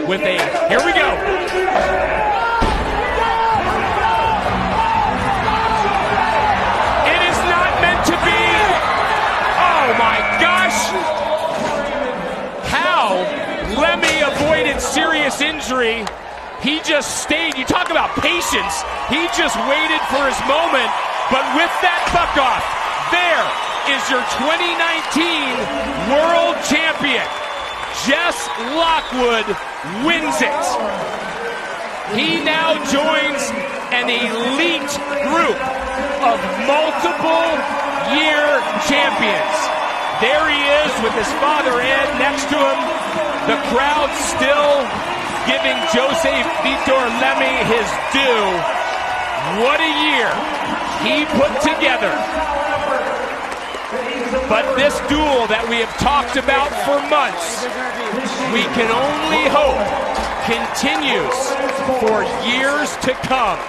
with a, here we go. It is not meant to be. Oh my gosh. How Leme avoided serious injury. He just stayed. You talk about patience. He just waited for his moment. But with that buck off, there is your 2019 world champion. Jess Lockwood wins it. He now joins an elite group of multiple year champions. There he is with his father Ed next to him. The crowd still giving José Vitor Leme his due. What a year he put together. But this duel that we have talked about for months, we can only hope continues for years to come.